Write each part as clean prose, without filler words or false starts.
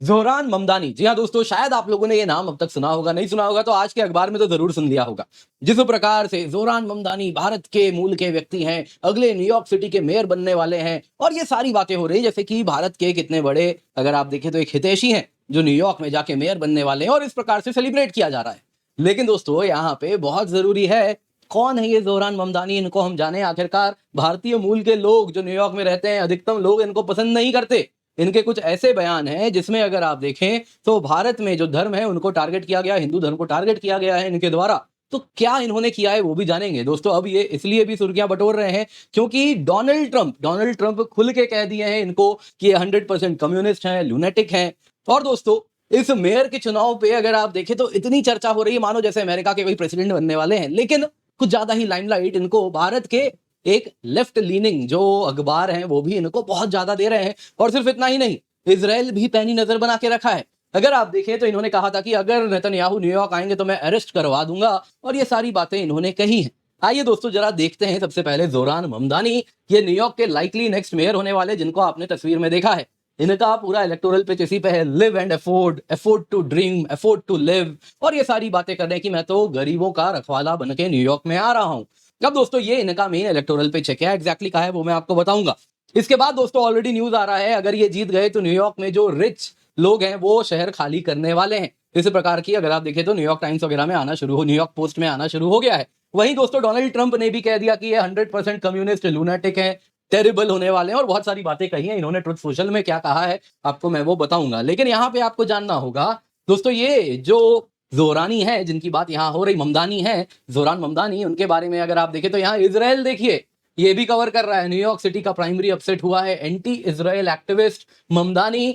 ज़ोहरान ममदानी। जी हाँ दोस्तों, शायद आप लोगों ने ये नाम अब तक सुना होगा, नहीं सुना होगा तो आज के अखबार में तो ज़रूर सुन लिया होगा। जिस प्रकार से ज़ोहरान ममदानी भारत के मूल के व्यक्ति हैं, अगले न्यूयॉर्क सिटी के मेयर बनने वाले हैं और ये सारी बातें हो रही जैसे कि भारत के कितने बड़े, अगर आप देखें तो एक हितैषी हैं, जो न्यूयॉर्क में जाके मेयर बनने वाले हैं और इस प्रकार से सेलिब्रेट किया जा रहा है। लेकिन दोस्तों यहाँ पे बहुत ज़रूरी है, कौन है ये ज़ोहरान ममदानी, इनको हम जानें आखिरकार। भारतीय मूल के लोग जो न्यूयॉर्क में रहते हैं, अधिकतम लोग इनको पसंद नहीं करते। इनके कुछ ऐसे बयान हैं जिसमें अगर आप देखें तो भारत में जो धर्म है उनको टारगेट किया गया, हिंदू धर्म को टारगेट किया गया है इनके द्वारा। तो क्या इन्होंने किया है वो भी जानेंगे दोस्तों। अब ये इसलिए भी सुर्खियां बटोर रहे हैं क्योंकि डोनाल्ड ट्रंप खुल के कह दिए हैं इनको कि ये 100% कम्युनिस्ट हैं, लूनेटिक हैं। और दोस्तों इस मेयर के चुनाव पे अगर आप देखें तो इतनी चर्चा हो रही है मानो जैसे अमेरिका के कोई प्रेसिडेंट बनने वाले हैं। लेकिन कुछ ज्यादा ही लाइमलाइट इनको भारत के एक लेफ्ट लीनिंग जो अखबार हैं वो भी इनको बहुत ज्यादा दे रहे हैं। और सिर्फ इतना ही नहीं, इजराइल भी पैनी नजर बना के रखा है। अगर आप देखें तो इन्होंने कहा था कि अगर नेतन्याहू न्यूयॉर्क आएंगे तो मैं अरेस्ट करवा दूंगा, और ये सारी बातें इन्होंने कही हैं। आइए दोस्तों जरा देखते हैं सबसे पहले ज़ोहरान ममदानी, ये न्यूयॉर्क के लाइकली नेक्स्ट मेयर होने वाले, जिनको आपने तस्वीर में देखा है। इनका पूरा इलेक्टोरल पिच इसी पे है, live and afford, afford to dream, afford to live, और ये सारी बातें कर रहे हैं कि मैं तो गरीबों का रखवाला बन के न्यूयॉर्क में आ रहा हूं। अब दोस्तों ये इनका मेन इलेक्टोरल पिच है, क्या एग्जैक्टली कहा है वो मैं आपको बताऊंगा। इसके बाद दोस्तों ऑलरेडी न्यूज आ रहा है, अगर ये जीत गए तो न्यूयॉर्क में जो रिच लोग हैं वो शहर खाली करने वाले हैं। इस प्रकार की अगर आप देखें तो न्यूयॉर्क टाइम्स वगैरह में आना शुरू हो, न्यूयॉर्क पोस्ट में आना शुरू हो गया है। वहीं दोस्तों डोनाल्ड ट्रंप ने भी कह दिया कि ये 100% कम्युनिस्ट लूनाटिक हैं, टेरिबल होने वाले हैं, और बहुत सारी बातें कही हैं इन्होंने। ट्रुथ सोशल में क्या कहा है आपको मैं वो बताऊंगा। लेकिन यहाँ पे आपको जानना होगा दोस्तों, ये जो ज़ोहरानी है जिनकी बात यहाँ हो रही, ममदानी है, ज़ोहरान ममदानी, उनके बारे में अगर आप देखें तो यहाँ इजराइल देखिए ये भी कवर कर रहा है। न्यूयॉर्क सिटी का प्राइमरी अपसेट हुआ है, एंटी इजराइल एक्टिविस्ट ममदानी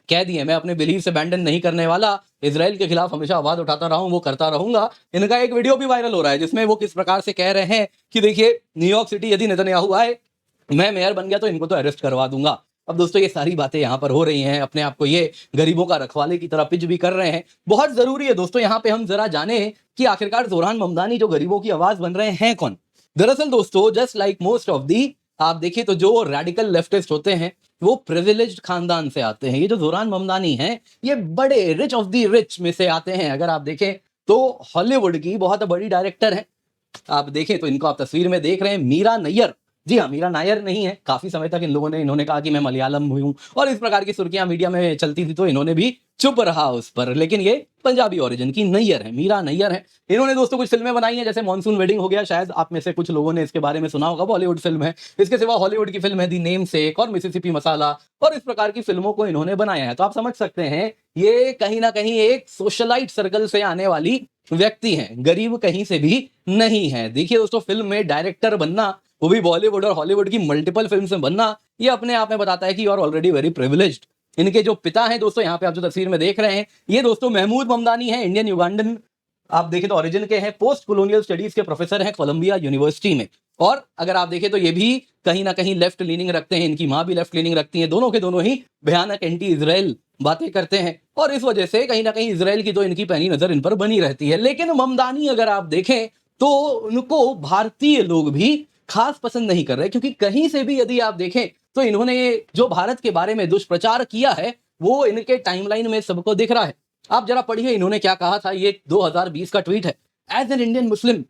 कह दिए मैं अपने बिलीफ से अबैंडन नहीं करने वाला, इजराइल के खिलाफ हमेशा आवाज उठाता रहा हूं, वो करता रहूंगा। इनका एक वीडियो भी वायरल हो रहा है जिसमें वो किस प्रकार से कह रहे हैं कि देखिए न्यूयॉर्क सिटी यदि नेतन्याहू आए, मैं मेयर बन गया तो इनको तो अरेस्ट करवा दूंगा। अब दोस्तों ये सारी बातें यहाँ पर हो रही हैं, अपने आप को ये गरीबों का रखवाले की तरह पिच भी कर रहे हैं। बहुत जरूरी है दोस्तों यहाँ पे हम जरा जाने कि आखिरकार ज़ोहरान ममदानी जो गरीबों की आवाज बन रहे हैं कौन। दरअसल दोस्तों just like most of the, आप देखिए तो जो रेडिकल लेफ्टिस्ट होते हैं वो प्रिविलेज्ड खानदान से आते हैं। ये जो ज़ोहरान ममदानी हैं ये बड़े रिच ऑफ दी रिच में से आते हैं। अगर आप देखें तो हॉलीवुड की बहुत बड़ी डायरेक्टर है, आप देखें तो इनको आप तस्वीर में देख रहे हैं, मीरा नैयर। जी हाँ, मीरा नायर नहीं है, काफी समय तक इन्होंने कहा कि मैं मलयालम हूं और इस प्रकार की सुर्खियां मीडिया में चलती थी तो इन्होंने भी चुप रहा उस पर। लेकिन ये पंजाबी ओरिजिन की नैयर है, मीरा नैयर है। इन्होंने दोस्तों कुछ फिल्में बनाई हैं, जैसे मॉनसून वेडिंग हो गया, शायद आप में से कुछ लोगों ने इसके बारे में सुना होगा, बॉलीवुड फिल्म है। इसके सिवा हॉलीवुड की फिल्म है दी नेम सेक और मिसिसिपी मसाला, और इस प्रकार की फिल्मों को इन्होंने बनाया है। तो आप समझ सकते हैं ये कहीं ना कहीं एक सोशलाइट सर्कल से आने वाली व्यक्ति हैं, गरीब कहीं से भी नहीं है। देखिए दोस्तों फिल्म में डायरेक्टर बनना, वो भी बॉलीवुड और हॉलीवुड की मल्टीपल फिल्म्स में बनना, ये अपने आप में बताता है कि you are already very privileged. इनके जो पिता हैं दोस्तों, यहाँ पे आप जो तस्वीर में देख रहे हैं, ये दोस्तों महमूद ममदानी हैं, इंडियन युगांडन आप देखें तो ओरिजिन के हैं, पोस्ट कॉलोनियल स्टडीज के प्रोफेसर हैं कोलंबिया यूनिवर्सिटी में। और अगर आप देखें तो ये भी कहीं ना कहीं लेफ्ट लीनिंग रखते हैं, इनकी माँ भी लेफ्ट लीनिंग रखती हैं, दोनों के दोनों ही भयानक एंटी इजराइल बातें करते हैं, और इस वजह से कहीं ना कहीं इजराइल की तो इनकी पैनी नजर इन पर बनी रहती है। लेकिन ममदानी अगर आप देखें तो उनको भारतीय लोग भी खास पसंद नहीं कर रहे, क्योंकि कहीं से भी यदि आप देखें तो इन्होंने जो भारत के बारे में दुष्प्रचार किया है वो इनके टाइमलाइन में सबको दिख रहा है। आप जरा पढ़िए इन्होंने क्या कहा था, ये 2020 का ट्वीट है। एज एन इंडियन मुस्लिम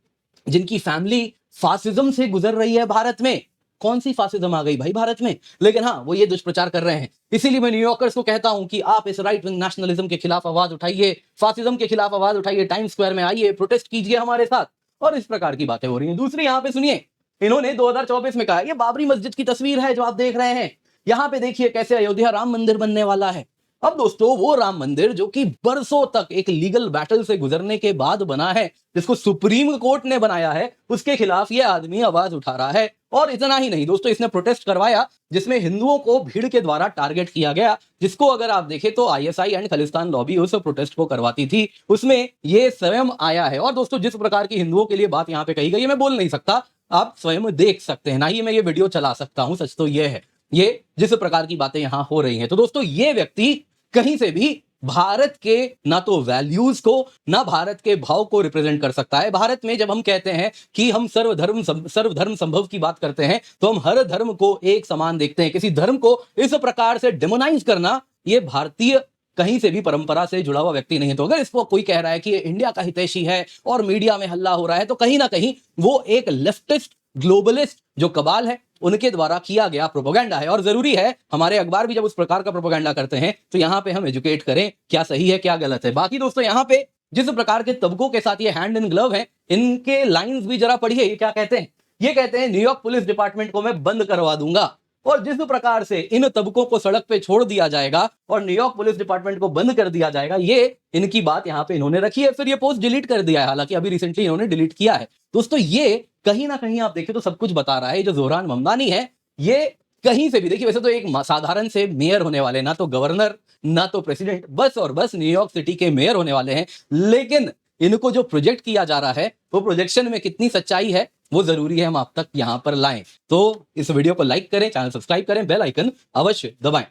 जिनकी फैमिली फासिज्म से गुजर रही है भारत में, कौन सी फासिज्म आ गई भाई भारत में, लेकिन हाँ वो ये दुष्प्रचार कर रहे हैं। इसीलिए मैं न्यूयॉर्कर्स को कहता हूं कि आप इस राइट विंग नेशनलिज्म के खिलाफ आवाज उठाइए, फासिज्म के खिलाफ आवाज उठाइए, टाइम्स स्क्वायर में आइए, प्रोटेस्ट कीजिए हमारे साथ। और इस प्रकार की बातें हो रही हैं। दूसरी यहाँ पे सुनिए, इन्होंने 2024 में कहा, ये बाबरी मस्जिद की तस्वीर है जो आप देख रहे हैं, यहाँ पे देखिए कैसे अयोध्या राम मंदिर बनने वाला है। अब दोस्तों वो राम मंदिर जो कि बरसों तक एक लीगल बैटल से गुजरने के बाद बना है, जिसको सुप्रीम कोर्ट ने बनाया है, उसके खिलाफ ये आदमी आवाज उठा रहा है। और इतना ही नहीं दोस्तों, इसने प्रोटेस्ट करवाया जिसमें हिंदुओं को भीड़ के द्वारा टारगेट किया गया, जिसको अगर आप देखें तो आईएसआई एंड खालिस्तान लॉबी उस प्रोटेस्ट को करवाती थी, उसमें ये स्वयं आया है। और दोस्तों जिस प्रकार की हिंदुओं के लिए बात यहाँ पे कही गई है मैं बोल नहीं सकता, आप स्वयं देख सकते हैं, ना ही मैं ये वीडियो चला सकता हूं। सच तो ये है, ये जिस प्रकार की बातें यहां हो रही हैं। तो दोस्तों ये व्यक्ति कहीं से भी भारत के ना तो वैल्यूज को ना भारत के भाव को रिप्रेजेंट कर सकता है। भारत में जब हम कहते हैं कि हम सर्वधर्म संभव की बात करते हैं तो हम हर धर्म को एक समान देखते हैं। किसी धर्म को इस प्रकार से डिमोनाइज करना, ये भारतीय कहीं से भी परंपरा से जुड़ा हुआ व्यक्ति नहीं है। तो अगर इसको कोई कह रहा है कि ये इंडिया का हितैषी है और मीडिया में हल्ला हो रहा है, तो कहीं ना कहीं वो एक लेफ्टिस्ट ग्लोबलिस्ट जो कबाल है उनके द्वारा किया गया प्रोपेगेंडा है। और जरूरी है हमारे अखबार भी जब उस प्रकार का प्रोपेगेंडा करते हैं तो यहां पे हम एजुकेट करें क्या सही है क्या गलत है। बाकी दोस्तों यहां पे जिस प्रकार के तबकों के साथ ये हैंड इन ग्लव है, इनके लाइंस भी जरा पढ़िए। ये क्या कहते हैं? ये कहते हैं न्यूयॉर्क पुलिस डिपार्टमेंट को मैं बंद करवा दूंगा। और जिस प्रकार से इन तबकों को सड़क पे छोड़ दिया जाएगा और न्यूयॉर्क पुलिस डिपार्टमेंट को बंद कर दिया जाएगा, ये इनकी बात यहां पे इन्होंने रखी है। फिर ये पोस्ट डिलीट कर दिया है, हालांकि अभी रिसेंटली इन्होंने डिलीट किया है। दोस्तों ये कहीं ना कहीं आप देखें तो सब कुछ बता रहा है। जो जोहरान ममदानी है ये कहीं से भी देखिए, वैसे तो एक साधारण से मेयर होने वाले, ना तो गवर्नर ना तो प्रेसिडेंट, बस और बस न्यूयॉर्क सिटी के मेयर होने वाले हैं। लेकिन इनको जो प्रोजेक्ट किया जा रहा है वो प्रोजेक्शन में कितनी सच्चाई है वो जरूरी है हम आप तक यहां पर लाएं। तो इस वीडियो को लाइक करें, चैनल सब्सक्राइब करें, बेल आइकन अवश्य दबाएं।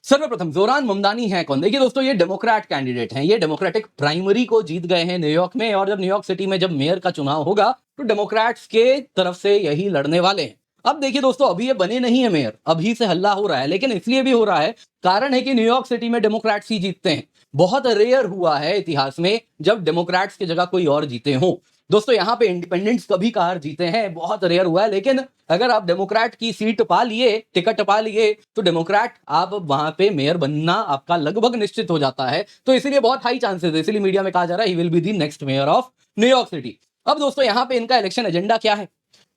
सर्वप्रथम जोहरान ममदानी है कौन? देखिए दोस्तों ये डेमोक्रेट कैंडिडेट हैं। ये डेमोक्रेटिक प्राइमरी को जीत गए हैं न्यूयॉर्क में, और जब न्यूयॉर्क सिटी में जब मेयर का चुनाव होगा तो डेमोक्रेट्स के तरफ से यही लड़ने वाले हैं। अब देखिए दोस्तों अभी ये बने नहीं है मेयर, अभी से हल्ला हो रहा है, लेकिन इसलिए भी हो रहा है कारण है कि न्यूयॉर्क सिटी में डेमोक्रेट्स ही जीतते हैं। बहुत रेयर हुआ है इतिहास में जब डेमोक्रेट्स की जगह कोई और जीते हों। दोस्तों यहाँ पे इंडिपेंडेंट्स कभी कभार जीते हैं, बहुत रेयर हुआ है। लेकिन अगर आप डेमोक्रेट की सीट पा लिए, टिकट पा लिए, तो डेमोक्रेट आप वहां पे मेयर बनना आपका लगभग निश्चित हो जाता है। तो इसीलिए बहुत हाई चांसेस है, इसीलिए मीडिया में कहा जा रहा है he will be the next mayor of New York city. अब दोस्तों यहाँ पे इनका इलेक्शन एजेंडा क्या है?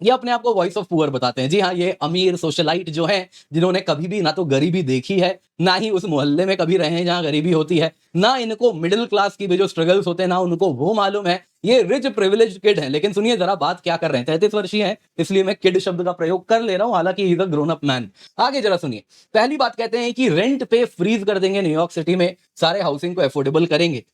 ये अपने आप को वॉइस ऑफ पुअर बताते हैं। जी हाँ, ये अमीर सोशलाइट जो है, जिन्होंने कभी भी ना तो गरीबी देखी है, ना ही उस मोहल्ले में कभी रहे हैं जहां गरीबी होती है, ना इनको मिडिल क्लास की भी जो स्ट्रगल्स होते हैं ना उनको वो मालूम है। ये रिच प्रिविलेज किड है। लेकिन सुनिए जरा बात क्या कर रहे हैं। 33 वर्षीय है, इसलिए मैं किड शब्द का प्रयोग कर ले रहा हूं, हालांकि is a grown up man. आगे जरा सुनिए। पहली बात कहते हैं कि रेंट पे फ्रीज कर देंगे न्यूयॉर्क सिटी में, सारे हाउसिंग को अफोर्डेबल करेंगे।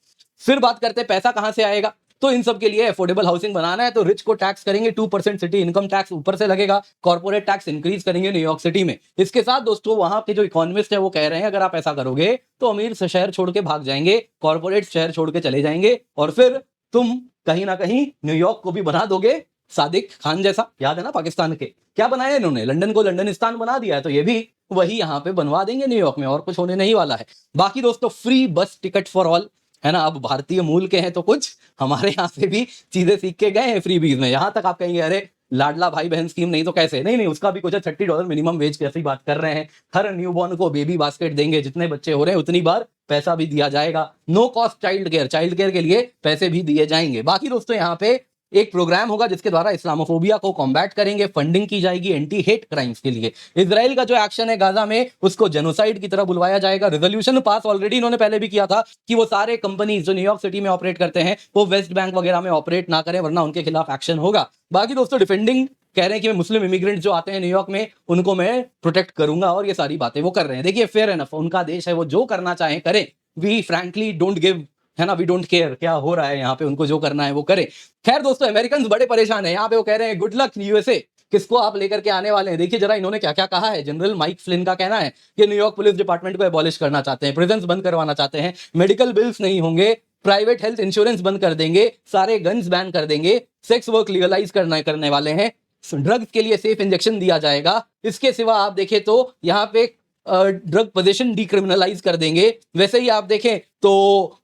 फिर बात करते हैं पैसा कहां से आएगा, तो इन सब के लिए अफोर्डेबल हाउसिंग बनाना है तो रिच को टैक्स करेंगे, 2% सिटी इनकम टैक्स ऊपर से लगेगा, कॉर्पोरेट टैक्स इंक्रीज करेंगे न्यूयॉर्क सिटी में। इसके साथ दोस्तों वहां के जो इकोनॉमिस्ट है वो कह रहे हैं अगर आप ऐसा करोगे तो अमीर शहर छोड़ के भाग जाएंगे, कॉर्पोरेट शहर छोड़ के चले जाएंगे, और फिर तुम कहीं ना कहीं न्यूयॉर्क को भी बना दोगे सादिक खान जैसा। याद है ना पाकिस्तान के क्या बनाया इन्होंने, लंदन को लंदनिस्तान बना दिया है, तो ये भी वही यहाँ पे बनवा देंगे न्यूयॉर्क में, और कुछ होने नहीं वाला है। बाकी दोस्तों फ्री बस टिकट फॉर ऑल है ना। अब भारतीय मूल के हैं तो कुछ हमारे यहाँ से भी चीजें सीख के गए हैं फ्री बीज में। यहां तक आप कहेंगे अरे लाडला भाई बहन स्कीम नहीं तो कैसे, नहीं नहीं उसका भी कुछ है, $30 मिनिमम वेज की ऐसी बात कर रहे हैं। हर न्यूबॉर्न को बेबी बास्केट देंगे, जितने बच्चे हो रहे हैं उतनी बार पैसा भी दिया जाएगा। नो कॉस्ट चाइल्ड केयर के लिए पैसे भी दिए जाएंगे। बाकी दोस्तों यहाँ पे एक प्रोग्राम होगा जिसके द्वारा इस्लामोफोबिया को कॉम्बैट करेंगे, फंडिंग की जाएगी एंटी हेट क्राइम्स के लिए। इजराइल का जो एक्शन है गाजा में उसको जेनोसाइड की तरह बुलवाया जाएगा। रेजोल्यूशन पास ऑलरेडी इन्होंने पहले भी किया था कि वो सारे कंपनीज जो न्यूयॉर्क सिटी में ऑपरेट करते हैं वो वेस्ट बैंक वगैरह में ऑपरेट ना करें, वरना उनके खिलाफ एक्शन होगा। बाकी दोस्तों डिफेंडिंग कह रहे हैं कि मैं मुस्लिम इमिग्रेंट जो आते हैं न्यूयॉर्क में उनको मैं प्रोटेक्ट करूंगा, और ये सारी बातें वो कर रहे हैं। देखिए फेयर एनफ, उनका देश है, वो जो करना चाहें करें। वी फ्रैंकली डोंट गिव, है ना, वी डोंट केयर क्या हो रहा है यहाँ पे, उनको जो करना है वो करे। खैर दोस्तों अमेरिकन बड़े परेशान है यहाँ पे, वो कह रहे हैं गुड लक यूएसए, किसको आप लेकर के आने वाले हैं। देखिए जरा इन्होंने क्या क्या कहा है। जनरल माइक फ्लिन का कहना है कि न्यूयॉर्क पुलिस डिपार्टमेंट को एबॉलिश करना चाहते हैं, प्रिजन्स बंद करवाना चाहते हैं, मेडिकल बिल्स नहीं होंगे, प्राइवेट हेल्थ इंश्योरेंस बंद कर देंगे, सारे गन्स बैन कर देंगे, सेक्स वर्क लीगलाइज करने वाले हैं, ड्रग्स के लिए सेफ इंजेक्शन दिया जाएगा। इसके सिवा आप देखें तो यहाँ पे ड्रग पोजेशन डिक्रिमिनलाइज कर देंगे। वैसे ही आप देखें तो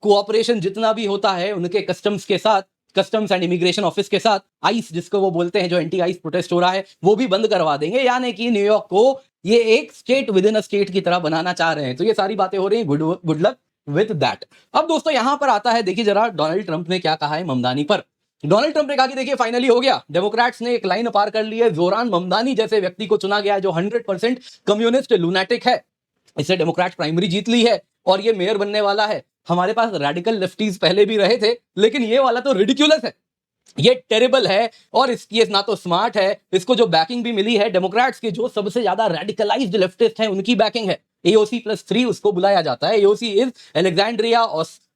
कोऑपरेशन जितना भी होता है उनके कस्टम्स के साथ, कस्टम्स एंड इमिग्रेशन ऑफिस के साथ, आइस जिसको वो बोलते हैं, जो एंटी आइस प्रोटेस्ट हो रहा है वो भी बंद करवा देंगे। यानी कि न्यूयॉर्क को ये एक state with in a state की तरह बनाना चाह रहे हैं। तो ये सारी बातें हो रही हैं, गुड लक विद दैट। अब दोस्तों यहां पर आता है, देखिए जरा डोनाल्ड ट्रंप ने क्या कहा है ममदानी पर। डोनाल्ड ट्रंप ने कहा कि देखिए फाइनली हो गया, डेमोक्रेट्स ने एक लाइन पार कर ली है, जोहरान ममदानी जैसे व्यक्ति को चुना गया है जो 100% कम्युनिस्ट लुनैटिक है, इससे डेमोक्रेट प्राइमरी जीत ली है और ये मेयर बनने वाला है। हमारे पास रेडिकल लेफ्टीज पहले भी रहे थे, लेकिन ये वाला तो रिडिक्यूलस है, ये टेरिबल है, और इसकी ना तो स्मार्ट है, इसको जो बैकिंग भी मिली है डेमोक्रेट्स के जो सबसे ज्यादा रेडिकलाइज्ड लेफ्टिस्ट हैं उनकी बैकिंग है। AOC+3 उसको बुलाया जाता है। AOC इज अलेक्जेंड्रिया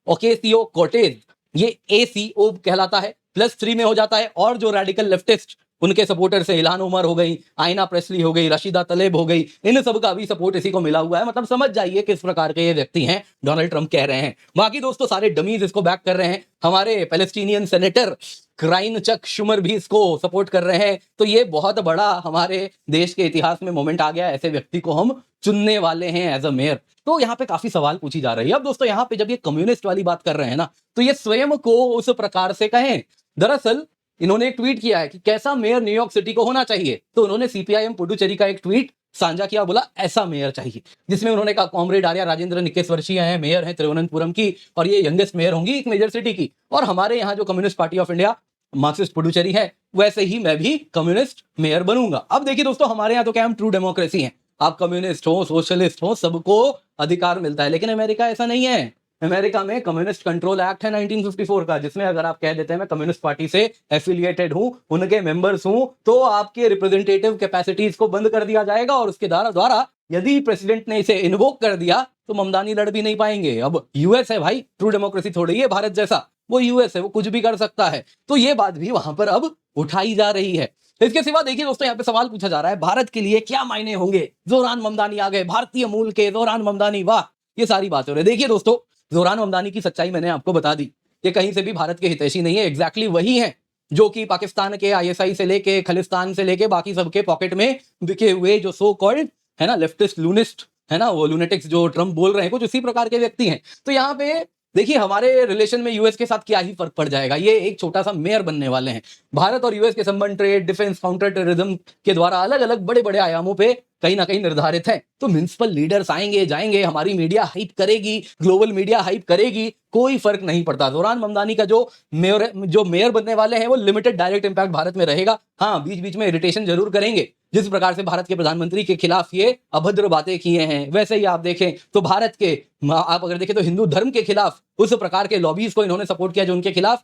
ओकेसियो कोर्टेज, ये ACO कहलाता है, +3 में हो जाता है। और जो रेडिकल लेफ्टिस्ट उनके सपोर्टर से इल्हान उमर हो गई, आयना प्रेस्ली हो गई, रशीदा तलेब हो गई, इन सब का भी सपोर्ट इसी को मिला हुआ है। मतलब समझ जाइए किस प्रकार के ये व्यक्ति हैं, डोनाल्ड ट्रंप कह रहे हैं। बाकी दोस्तों सारे डमीज इसको बैक कर रहे हैं। हमारे पैलेस्टीनियन सेनेटर क्राइन चक शुमर भी इसको सपोर्ट कर रहे हैं। तो ये बहुत बड़ा हमारे देश के इतिहास में मोमेंट आ गया, ऐसे व्यक्ति को हम चुनने वाले हैं एज अ मेयर। तो यहाँ पे काफी सवाल पूछी जा रही है। अब दोस्तों यहाँ पे जब ये कम्युनिस्ट वाली बात कर रहे हैं ना, तो ये स्वयं को उस प्रकार से कहें। दरअसल इन्होंने एक ट्वीट किया है कि कैसा मेयर न्यूयॉर्क सिटी को होना चाहिए। तो उन्होंने सीपीआईएम पुडुचेरी का एक ट्वीट साझा किया, बोला ऐसा मेयर चाहिए, जिसमें उन्होंने कहा कॉमरेड आर्या राजेंद्र 21 वर्षीय हैं, मेयर हैं तिरुवनंतपुरम की, और ये यंगेस्ट मेयर होंगी एक मेजर सिटी की। और हमारे यहाँ जो communist party of India Marxist Puducherry है, वैसे ही मैं भी कम्युनिस्ट मेयर बनूंगा। अब देखिए दोस्तों, हमारे यहाँ तो क्या हम ट्रू डेमोक्रेसी हैं, आप कम्युनिस्ट हो सोशलिस्ट हो सबको अधिकार मिलता है। लेकिन अमेरिका ऐसा नहीं है। अमेरिका में कम्युनिस्ट कंट्रोल एक्ट है 1954 का, जिसमें अगर आप कह देते हैं मैं कम्युनिस्ट पार्टी से एफिलिएटेड हूं, उनके मेंबर्स हूं, तो आपके रिप्रेजेंटेटिव कैपेसिटीज को बंद कर दिया जाएगा। और उसके द्वारा यदि प्रेसिडेंट ने इसे इन्वोक कर दिया तो ममदानी लड़ भी नहीं पाएंगे। अब यूएस है भाई, ट्रू डेमोक्रेसी थोड़ी है भारत जैसा, वो यूएस है, वो कुछ भी कर सकता है। तो ये बात भी वहां पर अब उठाई जा रही है। इसके सिवा देखिए दोस्तों, यहाँ पे सवाल पूछा जा रहा है भारत के लिए क्या मायने होंगे, जोरान ममदानी आ गए, भारतीय मूल के जोरान ममदानी, वाह, ये सारी बातें हो रही है। देखिए दोस्तों, जोरान ममदानी की सच्चाई मैंने आपको बता दी, ये कहीं से भी भारत के हितैषी नहीं है। एग्जैक्टली वही है जो कि पाकिस्तान के आईएसआई से लेके खलिस्तान से लेके बाकी सबके पॉकेट में बिके हुए जो सो कॉल्ड है ना लेफ्टिस्ट लूनिस्ट है ना, वो लूनेटिक्स जो ट्रम्प बोल रहे हैं, कुछ उसी प्रकार के व्यक्ति हैं। तो यहाँ पे देखिए हमारे रिलेशन में यूएस के साथ क्या ही फर्क पड़ जाएगा, ये एक छोटा सा मेयर बनने वाले हैं। भारत और यूएस के संबंध ट्रेड, डिफेंस, काउंटर टेररिज्म के द्वारा अलग अलग बड़े बड़े आयामों पे कहीं ना कहीं निर्धारित है। तो म्युनिसिपल लीडर्स आएंगे जाएंगे, हमारी मीडिया हाइप करेगी, ग्लोबल मीडिया हाइप करेगी, कोई फर्क नहीं पड़ता। जोरान ममदानी का जो मेयर बनने वाले हैं वो लिमिटेड डायरेक्ट इंपैक्ट भारत में रहेगा। हाँ, बीच बीच में इरिटेशन जरूर करेंगे। जिस प्रकार से भारत के प्रधानमंत्री के खिलाफ ये अभद्र बातें किए हैं, वैसे ही आप देखें तो भारत के आप अगर देखें तो हिंदू धर्म के खिलाफ उस प्रकार के लॉबीज को इन्होंने सपोर्ट किया जो उनके खिलाफ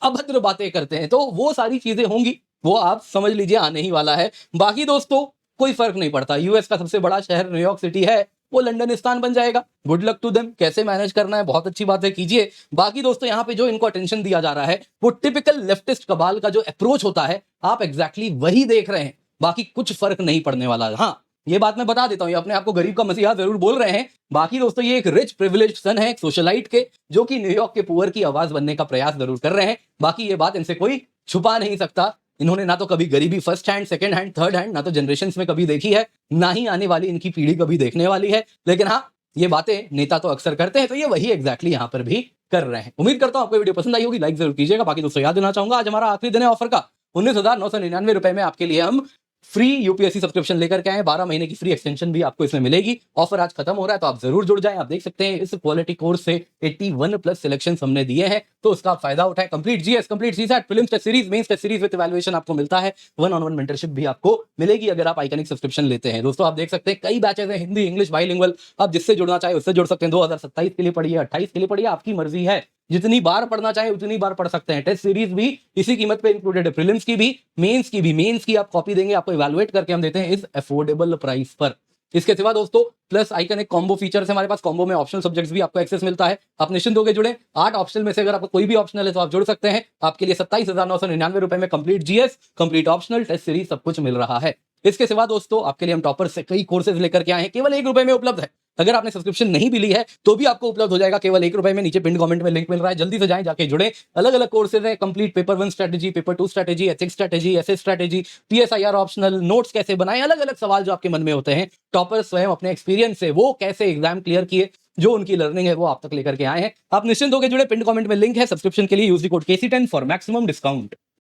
अभद्र बातें करते हैं। तो वो सारी चीजें होंगी, वो आप समझ लीजिए आने ही वाला है। बाकी दोस्तों कोई फर्क नहीं पड़ता, यूएस का सबसे बड़ा शहर न्यूयॉर्क सिटी है, वो लंदनिस्तान बन जाएगा। गुड लक टू देम, कैसे मैनेज करना है बहुत अच्छी बात है, कीजिए। बाकी दोस्तों यहाँ पे जो इनको अटेंशन दिया जा रहा है वो टिपिकल लेफ्टिस्ट कबाल का जो अप्रोच होता है, आप एग्जैक्टली वही देख रहे हैं, बाकी कुछ फर्क नहीं पड़ने वाला। हाँ, ये बात मैं बता देता हूँ, ये अपने आप को गरीब का मसीहा जरूर बोल रहे हैं। बाकी दोस्तों ये एक रिच प्रिविलेज सन है, एक सोशलाइट के, जो कि न्यूयॉर्क के पुअर की आवाज बनने का प्रयास जरूर कर रहे हैं। बाकी ये बात इनसे कोई छुपा नहीं सकता, इन्होंने ना तो कभी गरीबी first hand, second hand, third hand, ना तो जनरेशंस में कभी देखी है, ना ही आने वाली इनकी पीढ़ी कभी देखने वाली है। लेकिन हाँ, ये बातें नेता तो अक्सर करते हैं, तो ये वही एग्जैक्टली यहाँ पर भी कर रहे हैं। उम्मीद करता हूँ आपको वीडियो पसंद आई होगी, लाइक जरूर कीजिएगा। बाकी दोस्तों याद देना चाहूंगा, आज हमारा आखिरी दिन है ऑफर का। 19,999 रुपए में आपके लिए हम फ्री यूपीएससी सब्सक्रिप्शन लेकर के आए, 12 महीने की फ्री एक्सटेंशन भी आपको इसमें मिलेगी। ऑफर आज खत्म हो रहा है, तो आप जरूर जुड़ जाएं। आप देख सकते हैं इस क्वालिटी कोर्स से 81+ सिलेक्शंस हमने दिए हैं, तो उसका आप फायदा उठाएं। Complete GS, complete CSAT, prelims test series, mains test series with evaluation आपको मिलता है। 1-on-1 मेंटरशिप भी आपको मिलेगी अगर आप आइकनिक सब्सक्रिप्शन लेते हैं। दोस्तों आप देख सकते हैं कई बैचेस हैं, हिंदी इंग्लिश बाइलिंगुअल, आप जिससे जुड़ना चाहे उससे जुड़ सकते हैं। 2027 के लिए पढ़िए, 28 के लिए पढ़िए, आपकी मर्जी है, जितनी बार पढ़ना चाहे उतनी बार पढ़ सकते हैं। टेस्ट सीरीज भी इसी कीमत पे इंक्लूडेड है, प्रीलिम्स की भी, मेंस की भी। मेंस की आप कॉपी देंगे, आपको इवैल्यूएट करके हम देते हैं इस अफोर्डेबल प्राइस पर। इसके सिवा दोस्तों प्लस आइकन एक कॉम्बो फीचर है हमारे पास, कॉम्बो में ऑप्शनल सब्जेक्ट्स भी आपको एक्सेस मिलता है। आप निश्चिंत होकर जुड़े, 8 ऑप्शनल में से अगर आपको कोई भी ऑप्शनल है तो आप जुड़ सकते हैं। आपके लिए 27,999 रुपए में complete GS, complete optional, test series सब कुछ मिल रहा है। इसके सिवा दोस्तों आपके लिए हम टॉपर से कई कोर्सेज लेकर के आए हैं, केवल 1 रुपए में उपलब्ध है। अगर आपने सब्सक्रिप्शन नहीं भी ली है तो भी आपको उपलब्ध हो जाएगा केवल 1 रुपए में। नीचे पिन कमेंट में लिंक मिल रहा है, जल्दी से जाएं, जाके जुड़े। अलग अलग कोर्सेज है, complete paper 1 strategy, paper 2 strategy, ethics strategy, essay strategy, PSIR optional, notes कैसे बनाएं, अलग अलग सवाल जो आपके मन में होते हैं, टॉपर स्वयं अपने एक्सपीरियंस से वो कैसे एग्जाम क्लियर किए, जो उनकी लर्निंग है वो आप तक लेकर के आए हैं। आप निश्चिंत होकर जुड़े, पिन कमेंट में लिंक है। सब्सक्रिप्शन के लिए use the code KC10 for maximum discount.